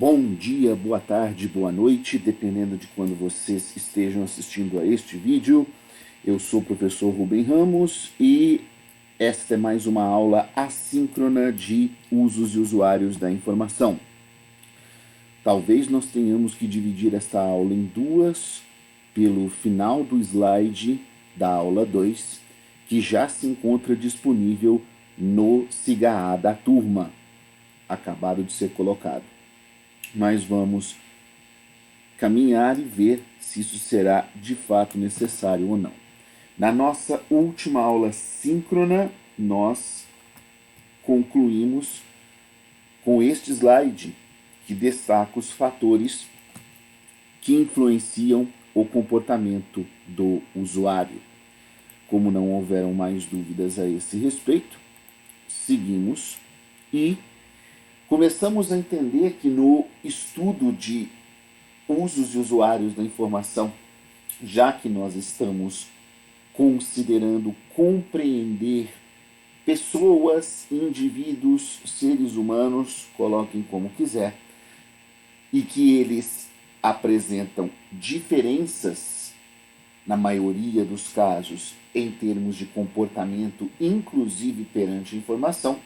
Bom dia, boa tarde, boa noite, dependendo de quando vocês estejam assistindo a este vídeo. Eu sou o professor Rubem Ramos e esta é mais uma aula assíncrona de usos e usuários da informação. Talvez nós tenhamos que dividir esta aula em duas pelo final do slide da aula 2, que já se encontra disponível no SIGA da turma, acabado de ser colocado. Mas vamos caminhar e ver se isso será de fato necessário ou não. Na nossa última aula síncrona, nós concluímos com este slide que destaca os fatores que influenciam o comportamento do usuário. Como não houveram mais dúvidas a esse respeito, seguimos e começamos a entender que no estudo de usos e usuários da informação, já que nós estamos considerando compreender pessoas, indivíduos, seres humanos, coloquem como quiser, e que eles apresentam diferenças, na maioria dos casos, em termos de comportamento, inclusive perante a informação.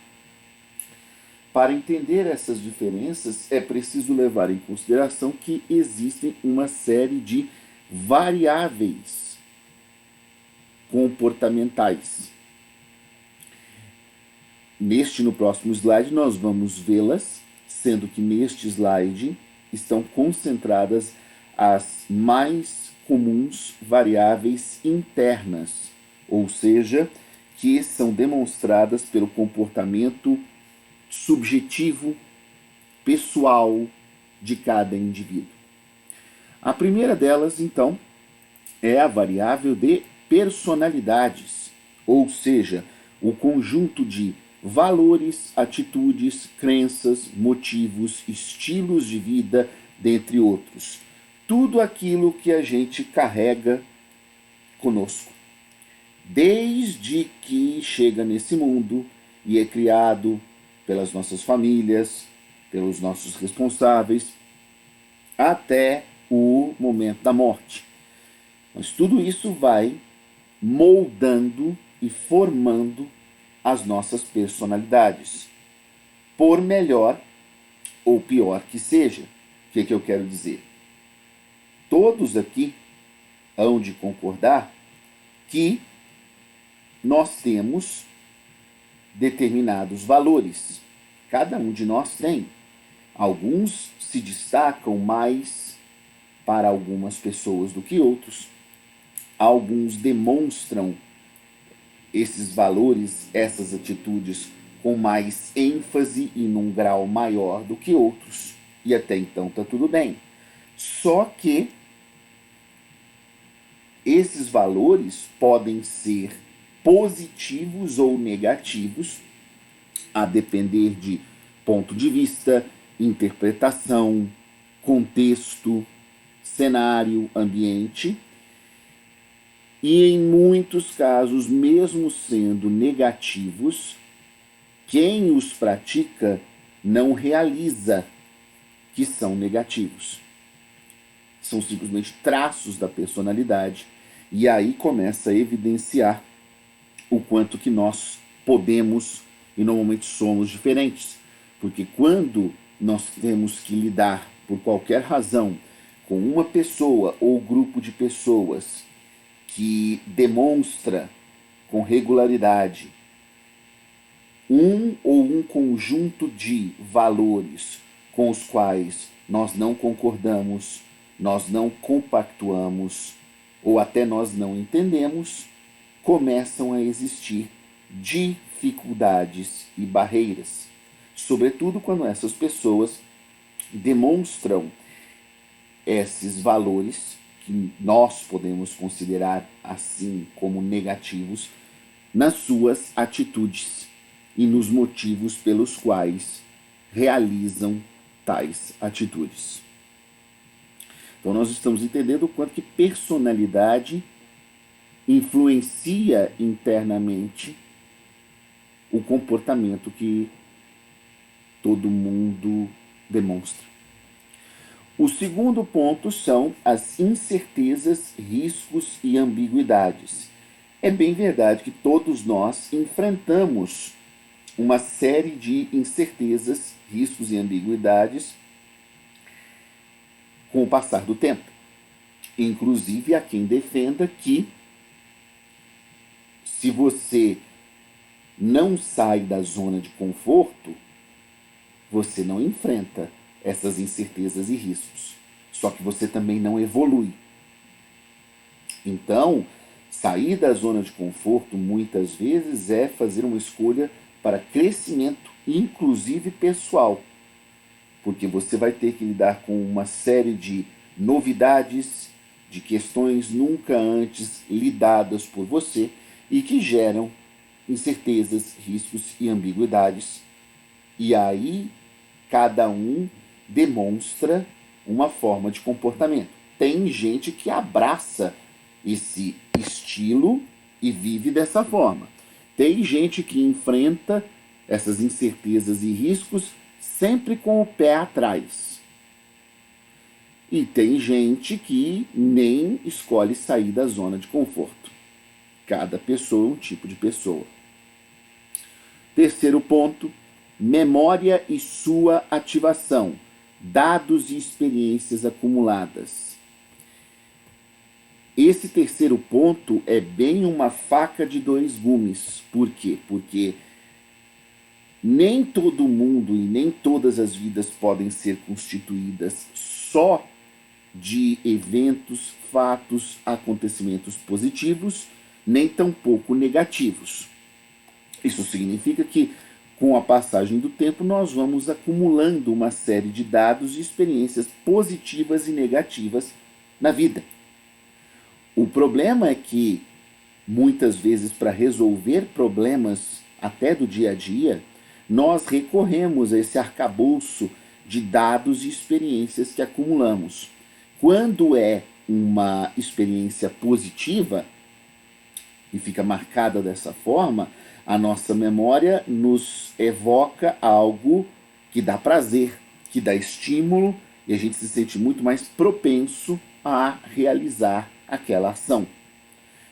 Para entender essas diferenças, é preciso levar em consideração que existem uma série de variáveis comportamentais. No próximo slide, nós vamos vê-las, sendo que neste slide estão concentradas as mais comuns variáveis internas, ou seja, que são demonstradas pelo comportamento subjetivo, pessoal de cada indivíduo. A primeira delas, então, é a variável de personalidades, ou seja, o conjunto de valores, atitudes, crenças, motivos, estilos de vida, dentre outros. Tudo aquilo que a gente carrega conosco. Desde que chega nesse mundo e é criado pelas nossas famílias, pelos nossos responsáveis, até o momento da morte. Mas tudo isso vai moldando e formando as nossas personalidades, por melhor ou pior que seja. O que eu quero dizer? Todos aqui hão de concordar que nós temos determinados valores. Cada um de nós tem. Alguns se destacam mais para algumas pessoas do que outros. Alguns demonstram esses valores, essas atitudes, com mais ênfase e num grau maior do que outros. E até então está tudo bem. Só que esses valores podem ser positivos ou negativos, a depender de ponto de vista, interpretação, contexto, cenário, ambiente. E em muitos casos, mesmo sendo negativos, quem os pratica não realiza que são negativos. São simplesmente traços da personalidade. E aí começa a evidenciar o quanto que nós podemos e normalmente somos diferentes. Porque quando nós temos que lidar, por qualquer razão, com uma pessoa ou grupo de pessoas que demonstra com regularidade um conjunto de valores com os quais nós não concordamos, nós não compactuamos ou até nós não entendemos, começam a existir dificuldades e barreiras, sobretudo quando essas pessoas demonstram esses valores que nós podemos considerar assim como negativos nas suas atitudes e nos motivos pelos quais realizam tais atitudes. Então nós estamos entendendo o quanto que personalidade influencia internamente o comportamento que todo mundo demonstra. O segundo ponto são as incertezas, riscos e ambiguidades. É bem verdade que todos nós enfrentamos uma série de incertezas, riscos e ambiguidades com o passar do tempo. Inclusive há quem defenda que se você não sai da zona de conforto, você não enfrenta essas incertezas e riscos. Só que você também não evolui. Então, sair da zona de conforto muitas vezes é fazer uma escolha para crescimento, inclusive pessoal. Porque você vai ter que lidar com uma série de novidades, de questões nunca antes lidadas por você e que geram incertezas, riscos e ambiguidades. E aí, cada um demonstra uma forma de comportamento. Tem gente que abraça esse estilo e vive dessa forma. Tem gente que enfrenta essas incertezas e riscos sempre com o pé atrás. E tem gente que nem escolhe sair da zona de conforto. Cada pessoa é um tipo de pessoa. Terceiro ponto, memória e sua ativação, dados e experiências acumuladas. Esse terceiro ponto é bem uma faca de dois gumes. Por quê? Porque nem todo mundo e nem todas as vidas podem ser constituídas só de eventos, fatos, acontecimentos positivos, nem tampouco negativos. Isso significa que, com a passagem do tempo, nós vamos acumulando uma série de dados e experiências positivas e negativas na vida. O problema é que, muitas vezes, para resolver problemas até do dia a dia, nós recorremos a esse arcabouço de dados e experiências que acumulamos. Quando é uma experiência positiva e fica marcada dessa forma, a nossa memória nos evoca algo que dá prazer, que dá estímulo, e a gente se sente muito mais propenso a realizar aquela ação.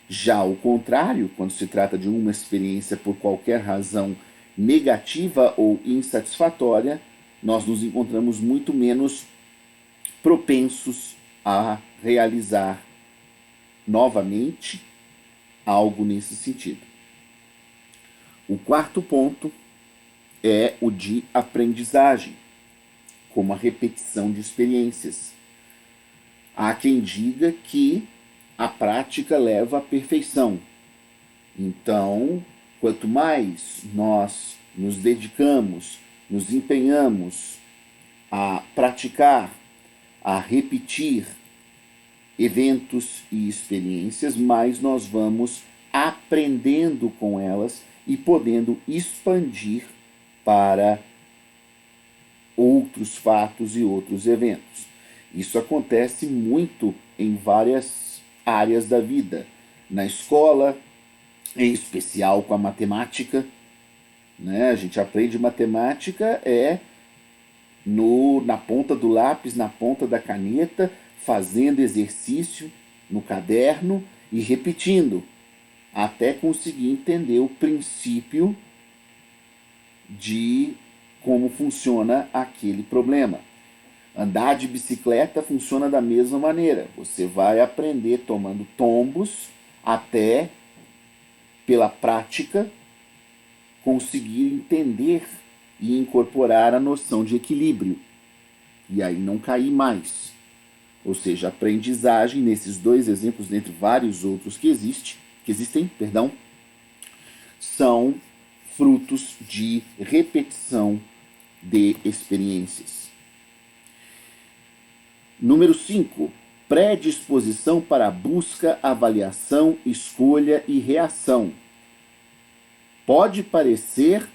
Já o contrário, quando se trata de uma experiência por qualquer razão negativa ou insatisfatória, nós nos encontramos muito menos propensos a realizar novamente algo nesse sentido. O quarto ponto é o de aprendizagem, como a repetição de experiências. Há quem diga que a prática leva à perfeição. Então, quanto mais nós nos dedicamos, nos empenhamos a praticar, a repetir eventos e experiências, mais nós vamos aprendendo com elas e podendo expandir para outros fatos e outros eventos. Isso acontece muito em várias áreas da vida. Na escola, em especial com a matemática, né? A gente aprende matemática na ponta do lápis, na ponta da caneta, fazendo exercício no caderno e repetindo, até conseguir entender o princípio de como funciona aquele problema. Andar de bicicleta funciona da mesma maneira. Você vai aprender tomando tombos até, pela prática, conseguir entender e incorporar a noção de equilíbrio. E aí não cair mais. Ou seja, a aprendizagem, nesses dois exemplos, dentre vários outros que existem, são frutos de repetição de experiências. Número 5. Predisposição para a busca, avaliação, escolha e reação. Pode parecer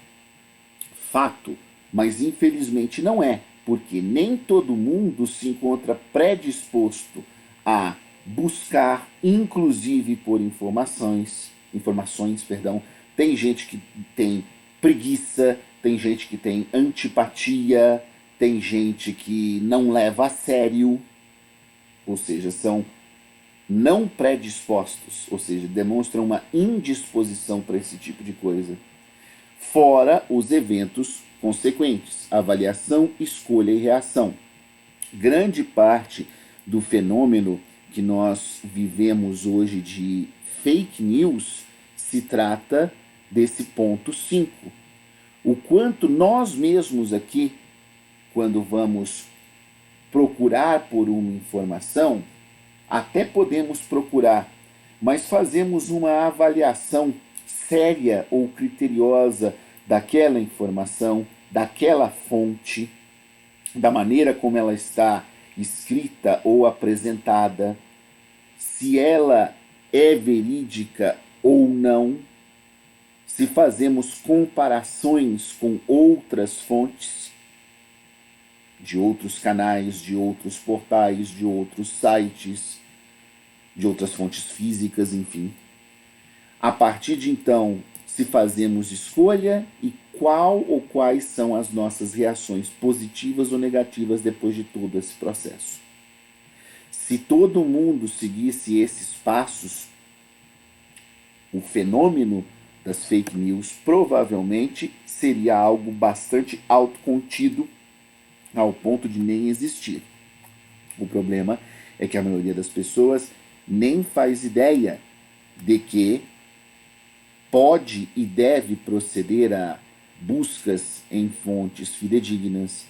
fato, mas infelizmente não é, porque nem todo mundo se encontra predisposto a buscar, inclusive por informações. Tem gente que tem preguiça, tem gente que tem antipatia, tem gente que não leva a sério, ou seja, são não predispostos, ou seja, demonstram uma indisposição para esse tipo de coisa. Fora os eventos consequentes, avaliação, escolha e reação. Grande parte do fenômeno que nós vivemos hoje de fake news se trata desse ponto 5. O quanto nós mesmos aqui, quando vamos procurar por uma informação, até podemos procurar, mas fazemos uma avaliação séria ou criteriosa daquela informação, daquela fonte, da maneira como ela está escrita ou apresentada, se ela é verídica ou não, se fazemos comparações com outras fontes, de outros canais, de outros portais, de outros sites, de outras fontes físicas, enfim. A partir de então, se fazemos escolha e qual ou quais são as nossas reações positivas ou negativas depois de todo esse processo. Se todo mundo seguisse esses passos, o fenômeno das fake news provavelmente seria algo bastante autocontido ao ponto de nem existir. O problema é que a maioria das pessoas nem faz ideia de que pode e deve proceder a buscas em fontes fidedignas,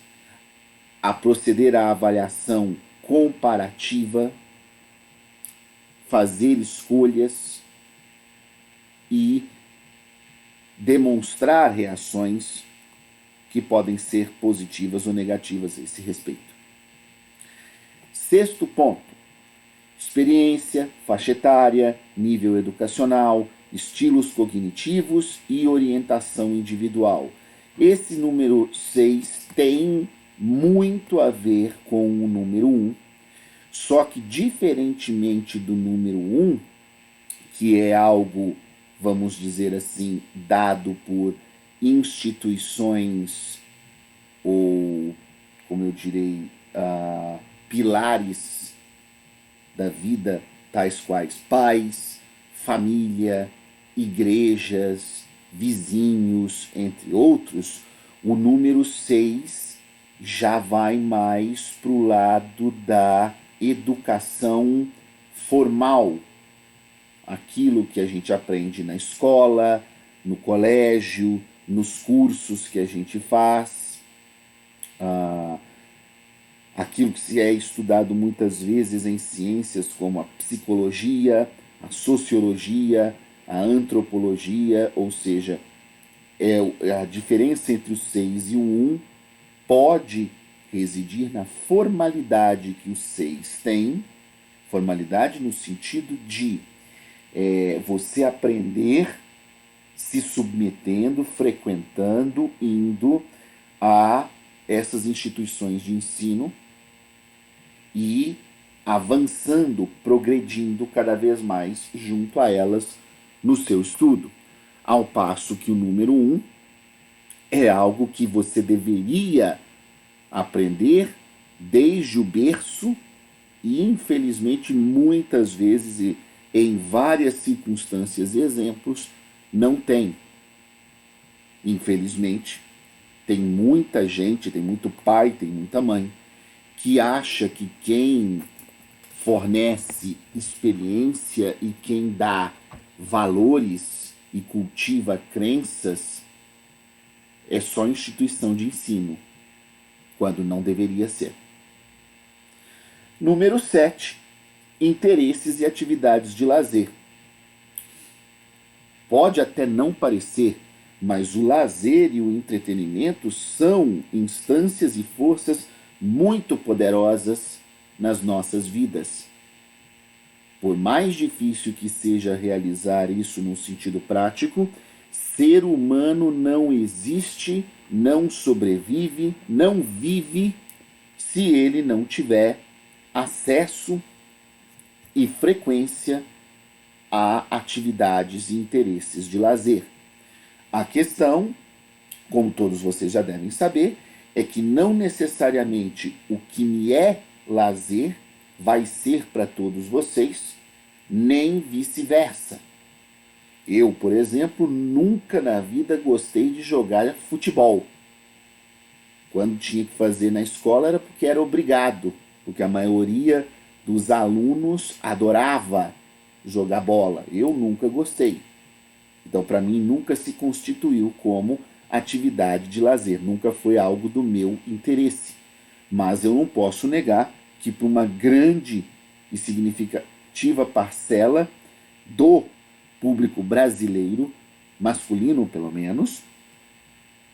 a proceder à avaliação comparativa, fazer escolhas e demonstrar reações que podem ser positivas ou negativas a esse respeito. Sexto ponto: experiência, faixa etária, nível educacional, estilos cognitivos e orientação individual. Esse número 6 tem muito a ver com o número 1, só que diferentemente do número 1, que é algo, vamos dizer assim, dado por instituições ou, como eu direi, pilares da vida, tais quais pais, família, igrejas, vizinhos, entre outros, o número 6 já vai mais para o lado da educação formal, aquilo que a gente aprende na escola, no colégio, nos cursos que a gente faz, aquilo que se é estudado muitas vezes em ciências como a psicologia, a sociologia, a antropologia, ou seja, a diferença entre o 6 e o 1 pode residir na formalidade que o 6 tem, formalidade no sentido de você aprender se submetendo, frequentando, indo a essas instituições de ensino e avançando, progredindo cada vez mais junto a elas no seu estudo. Ao passo que o número 1 é algo que você deveria aprender desde o berço e, infelizmente, muitas vezes e em várias circunstâncias e exemplos, não tem. Infelizmente, tem muita gente, tem muito pai, tem muita mãe, que acha que quem fornece experiência e quem dá valores e cultiva crenças é só instituição de ensino, quando não deveria ser. Número 7, interesses e atividades de lazer. Pode até não parecer, mas o lazer e o entretenimento são instâncias e forças muito poderosas nas nossas vidas. Por mais difícil que seja realizar isso no sentido prático, ser humano não existe, não sobrevive, não vive se ele não tiver acesso e frequência a atividades e interesses de lazer. A questão, como todos vocês já devem saber, é que não necessariamente o que me é lazer vai ser para todos vocês, nem vice-versa. Eu, por exemplo, nunca na vida gostei de jogar futebol. Quando tinha que fazer na escola era porque era obrigado, porque a maioria dos alunos adorava jogar bola. Eu nunca gostei. Então, para mim, nunca se constituiu como atividade de lazer, nunca foi algo do meu interesse. Mas eu não posso negar que para uma grande e significativa parcela do público brasileiro, masculino pelo menos,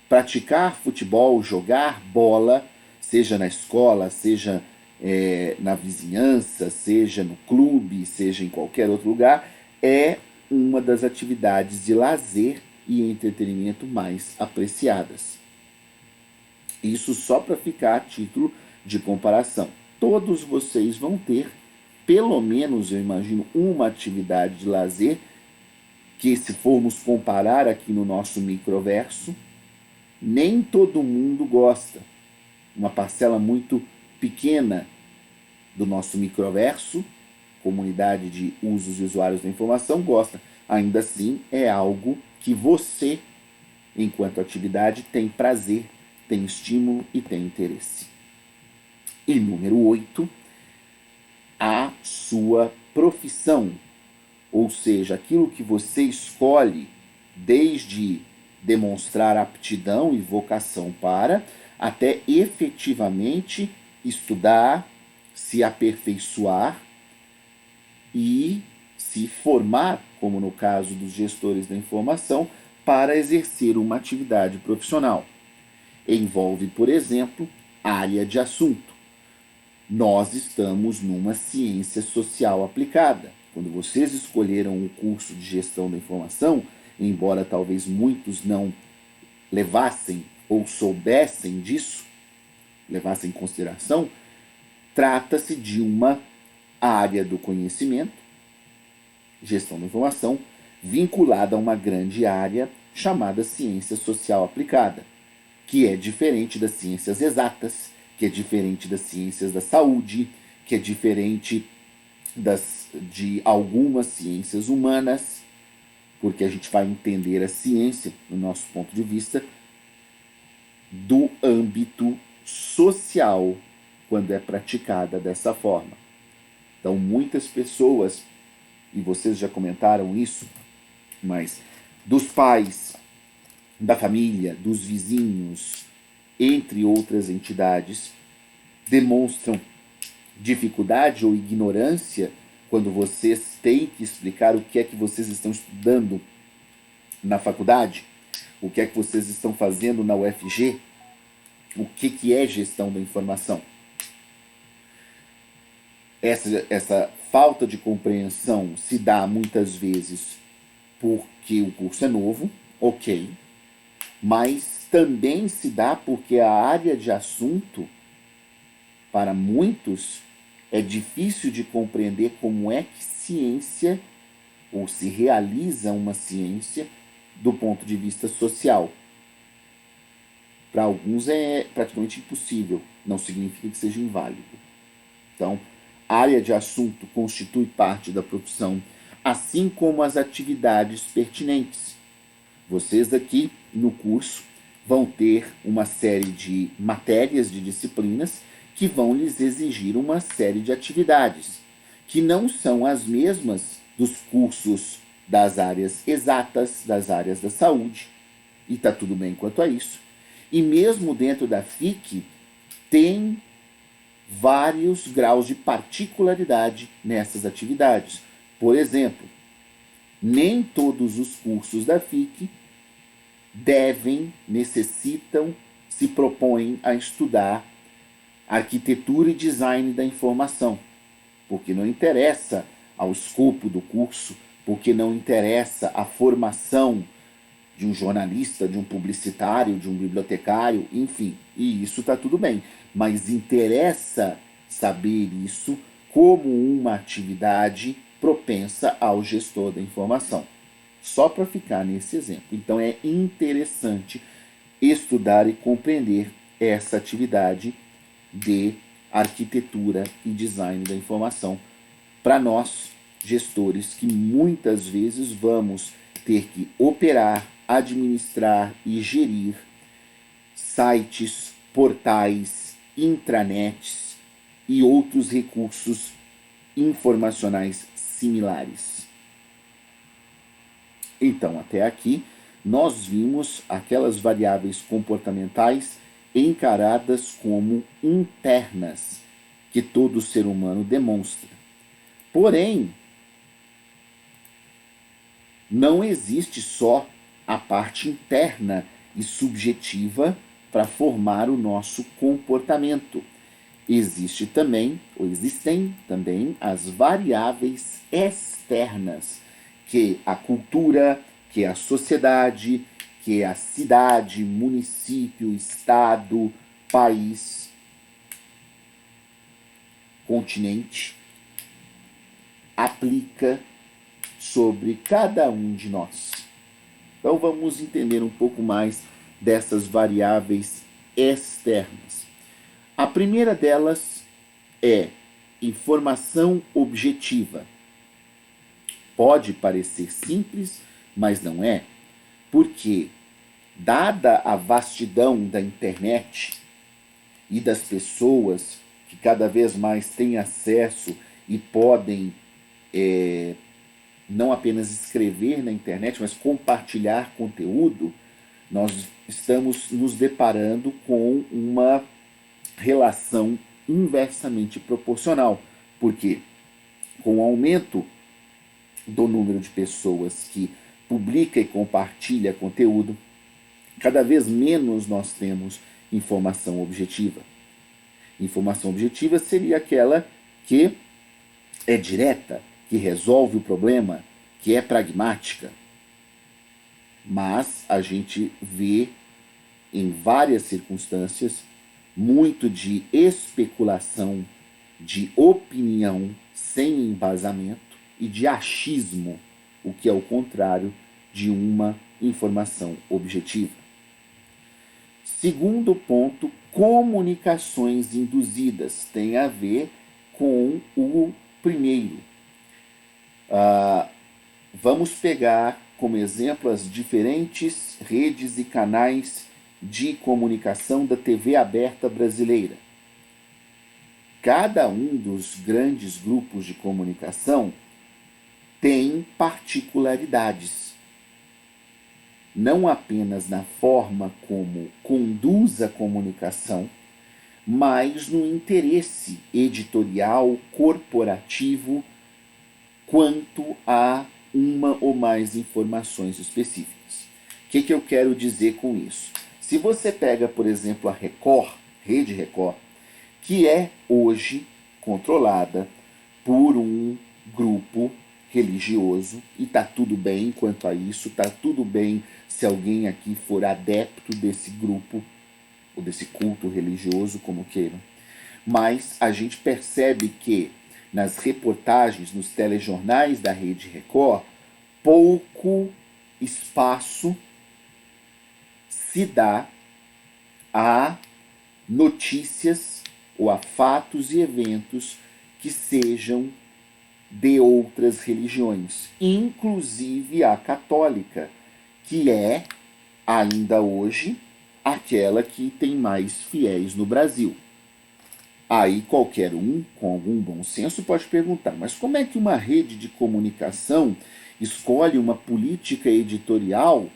praticar futebol, jogar bola, seja na escola, seja na vizinhança, seja no clube, seja em qualquer outro lugar, é uma das atividades de lazer e entretenimento mais apreciadas. Isso só para ficar a título de comparação. Todos vocês vão ter, pelo menos eu imagino, uma atividade de lazer que, se formos comparar aqui no nosso microverso, nem todo mundo gosta. Uma parcela muito pequena do nosso microverso, comunidade de usos e usuários da informação, gosta. Ainda assim, é algo que você, enquanto atividade, tem prazer, tem estímulo e tem interesse. E número 8, a sua profissão, ou seja, aquilo que você escolhe, desde demonstrar aptidão e vocação para, até efetivamente estudar, se aperfeiçoar e se formar, como no caso dos gestores da informação, para exercer uma atividade profissional. Envolve, por exemplo, área de assunto. Nós estamos numa ciência social aplicada. Quando vocês escolheram o curso de gestão da informação, embora talvez muitos não levassem ou soubessem disso, levassem em consideração, trata-se de uma área do conhecimento, gestão da informação, vinculada a uma grande área chamada ciência social aplicada, que é diferente das ciências exatas, que é diferente das ciências da saúde, que é diferente de algumas ciências humanas, porque a gente vai entender a ciência, no nosso ponto de vista, do âmbito social, quando é praticada dessa forma. Então, muitas pessoas, e vocês já comentaram isso, mas dos pais, da família, dos vizinhos, entre outras entidades, demonstram dificuldade ou ignorância quando vocês têm que explicar o que é que vocês estão estudando na faculdade, o que é que vocês estão fazendo na UFG, o que é gestão da informação. Essa falta de compreensão se dá muitas vezes porque o curso é novo, ok, mas também se dá porque a área de assunto, para muitos, é difícil de compreender como é que ciência, ou se realiza uma ciência, do ponto de vista social. Para alguns é praticamente impossível, não significa que seja inválido. Então, a área de assunto constitui parte da profissão, assim como as atividades pertinentes. Vocês aqui no curso vão ter uma série de matérias, de disciplinas, que vão lhes exigir uma série de atividades, que não são as mesmas dos cursos das áreas exatas, das áreas da saúde, e está tudo bem quanto a isso. E mesmo dentro da FIC, tem vários graus de particularidade nessas atividades. Por exemplo, nem todos os cursos da FIC necessitam, se propõem a estudar arquitetura e design da informação, porque não interessa ao escopo do curso, porque não interessa a formação de um jornalista, de um publicitário, de um bibliotecário, enfim, e isso está tudo bem, mas interessa saber isso como uma atividade propensa ao gestor da informação. Só para ficar nesse exemplo. Então é interessante estudar e compreender essa atividade de arquitetura e design da informação para nós, gestores, que muitas vezes vamos ter que operar, administrar e gerir sites, portais, intranets e outros recursos informacionais similares. Então, até aqui, nós vimos aquelas variáveis comportamentais encaradas como internas que todo ser humano demonstra. Porém, não existe só a parte interna e subjetiva para formar o nosso comportamento. Existem também as variáveis externas, que a cultura, que a sociedade, que a cidade, município, estado, país, continente, aplica sobre cada um de nós. Então vamos entender um pouco mais dessas variáveis externas. A primeira delas é informação objetiva. Pode parecer simples, mas não é, porque, dada a vastidão da internet e das pessoas que cada vez mais têm acesso e podem não apenas escrever na internet, mas compartilhar conteúdo, nós estamos nos deparando com uma relação inversamente proporcional. Porque com o aumento do número de pessoas que publica e compartilha conteúdo, cada vez menos nós temos informação objetiva. Informação objetiva seria aquela que é direta, que resolve o problema, que é pragmática. Mas a gente vê em várias circunstâncias muito de especulação, de opinião sem embasamento e de achismo, o que é o contrário de uma informação objetiva. Segundo ponto, comunicações induzidas tem a ver com o primeiro. Vamos pegar como exemplo as diferentes redes e canais de comunicação da TV aberta brasileira. Cada um dos grandes grupos de comunicação tem particularidades, não apenas na forma como conduz a comunicação, mas no interesse editorial, corporativo, quanto a uma ou mais informações específicas. O que eu quero dizer com isso? Se você pega, por exemplo, a Record, Rede Record, que é hoje controlada por um grupo religioso, e está tudo bem quanto a isso, está tudo bem se alguém aqui for adepto desse grupo, ou desse culto religioso, como queiram. Mas a gente percebe que nas reportagens, nos telejornais da Rede Record, pouco espaço se dá a notícias ou a fatos e eventos que sejam de outras religiões, inclusive a católica, que é, ainda hoje, aquela que tem mais fiéis no Brasil. Aí qualquer um, com algum bom senso, pode perguntar, mas como é que uma rede de comunicação escolhe uma política editorial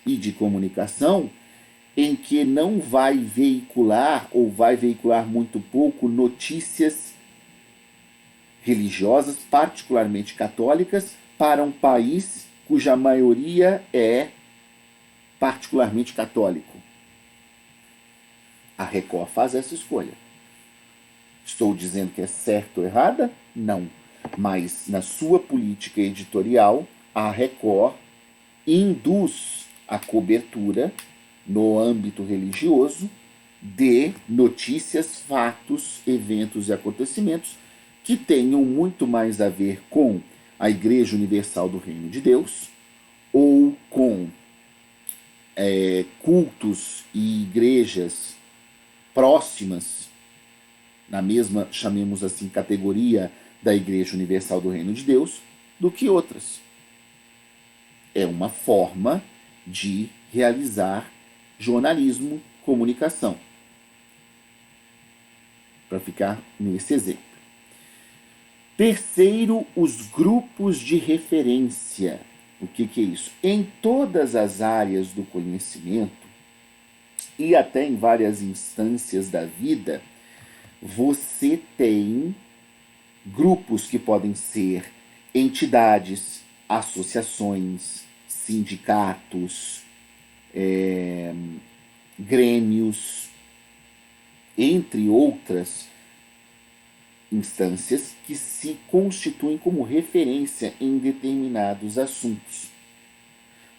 e de comunicação em que não vai veicular, ou vai veicular muito pouco, notícias religiosas, particularmente católicas, para um país cuja maioria é particularmente católico? A Record faz essa escolha. Estou dizendo que é certo ou errada? Não. Mas na sua política editorial, a Record induz a cobertura no âmbito religioso de notícias, fatos, eventos e acontecimentos que tenham muito mais a ver com a Igreja Universal do Reino de Deus ou com cultos e igrejas próximas, na mesma, chamemos assim, categoria da Igreja Universal do Reino de Deus, do que outras. É uma forma de realizar jornalismo, comunicação. Para ficar nesse exemplo. Terceiro, os grupos de referência. O que é isso? Em todas as áreas do conhecimento e até em várias instâncias da vida, você tem grupos que podem ser entidades, associações, sindicatos, grêmios, entre outras instâncias que se constituem como referência em determinados assuntos.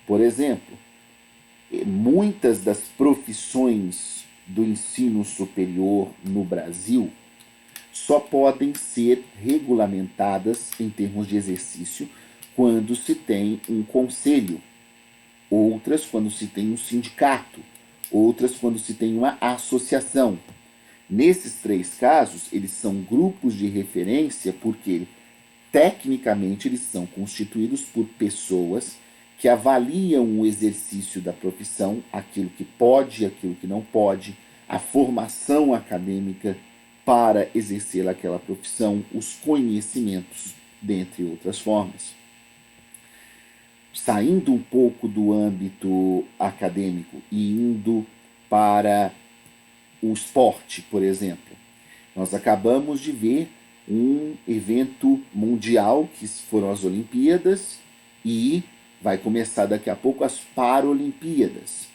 Por exemplo, muitas das profissões do ensino superior no Brasil só podem ser regulamentadas em termos de exercício quando se tem um conselho, outras quando se tem um sindicato, outras quando se tem uma associação. Nesses três casos, eles são grupos de referência porque, tecnicamente, eles são constituídos por pessoas que avaliam o exercício da profissão, aquilo que pode e aquilo que não pode, a formação acadêmica para exercer aquela profissão, os conhecimentos, dentre outras formas. Saindo um pouco do âmbito acadêmico e indo para o esporte, por exemplo. Nós acabamos de ver um evento mundial, que foram as Olimpíadas, e vai começar daqui a pouco as Paralimpíadas.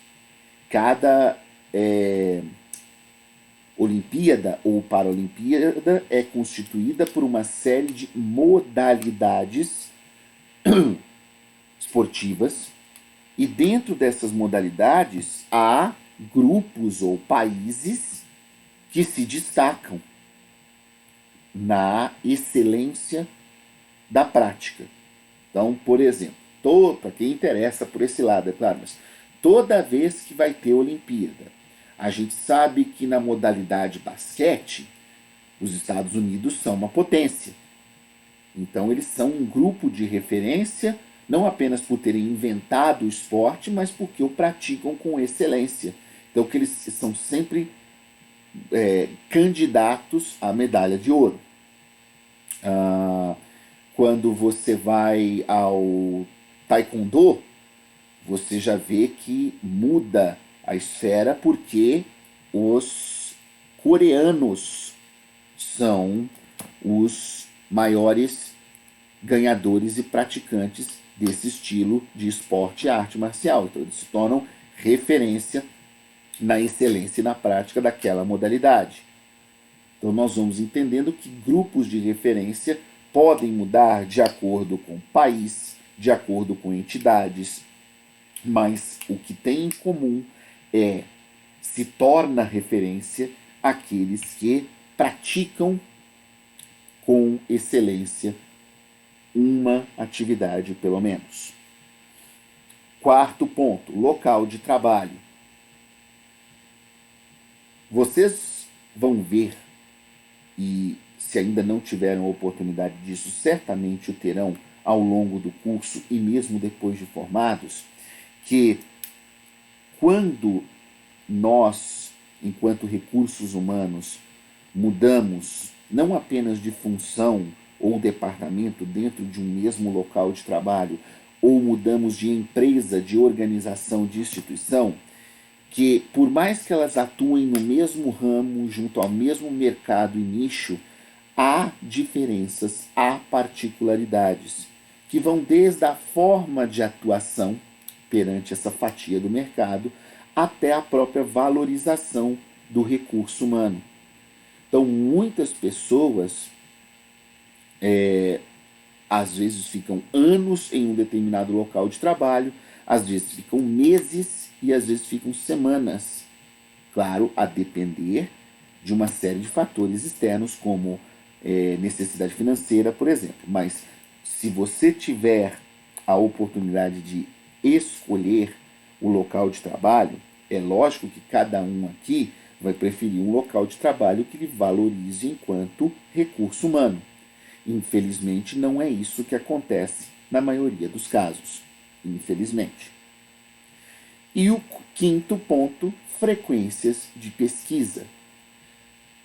Cada Olimpíada ou Paralimpíada é constituída por uma série de modalidades esportivas, e dentro dessas modalidades há grupos ou países que se destacam na excelência da prática. Então, por exemplo, para quem interessa por esse lado, é claro, mas toda vez que vai ter Olimpíada, a gente sabe que na modalidade basquete, os Estados Unidos são uma potência. Então, eles são um grupo de referência, não apenas por terem inventado o esporte, mas porque o praticam com excelência. Então, que eles são sempre candidatos à medalha de ouro. Quando você vai ao taekwondo, você já vê que muda a esfera porque os coreanos são os maiores ganhadores e praticantes desse estilo de esporte e arte marcial. Então, eles se tornam referência na excelência e na prática daquela modalidade. Então, nós vamos entendendo que grupos de referência podem mudar de acordo com o país, de acordo com entidades, mas o que tem em comum é se torna referência aqueles que praticam com excelência uma atividade, pelo menos. Quarto ponto, local de trabalho. Vocês vão ver, e se ainda não tiveram a oportunidade disso, certamente o terão ao longo do curso e mesmo depois de formados, que quando nós, enquanto recursos humanos, mudamos não apenas de função ou departamento dentro de um mesmo local de trabalho, ou mudamos de empresa, de organização, de instituição, que por mais que elas atuem no mesmo ramo, junto ao mesmo mercado e nicho, há diferenças, há particularidades, que vão desde a forma de atuação perante essa fatia do mercado, até a própria valorização do recurso humano. Então, muitas pessoas às vezes ficam anos em um determinado local de trabalho, às vezes ficam meses e às vezes ficam semanas. Claro, a depender de uma série de fatores externos, como necessidade financeira, por exemplo. Mas se você tiver a oportunidade de escolher, o local de trabalho, é lógico que cada um aqui vai preferir um local de trabalho que lhe valorize enquanto recurso humano. Infelizmente, não é isso que acontece na maioria dos casos. Infelizmente. E o quinto ponto, frequências de pesquisa.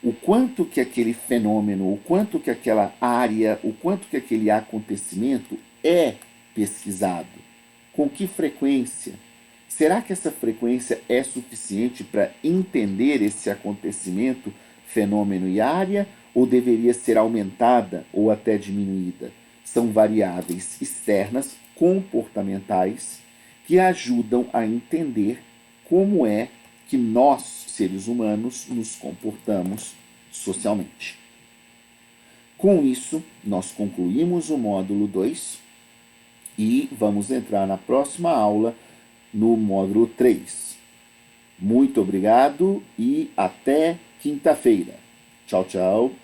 O quanto que aquele fenômeno, o quanto que aquela área, o quanto que aquele acontecimento é pesquisado. Com que frequência? Será que essa frequência é suficiente para entender esse acontecimento, fenômeno e área, ou deveria ser aumentada ou até diminuída? São variáveis externas, comportamentais, que ajudam a entender como é que nós, seres humanos, nos comportamos socialmente. Com isso, nós concluímos o módulo 2 e vamos entrar na próxima aula no módulo 3. Muito obrigado e até quinta-feira. Tchau, tchau.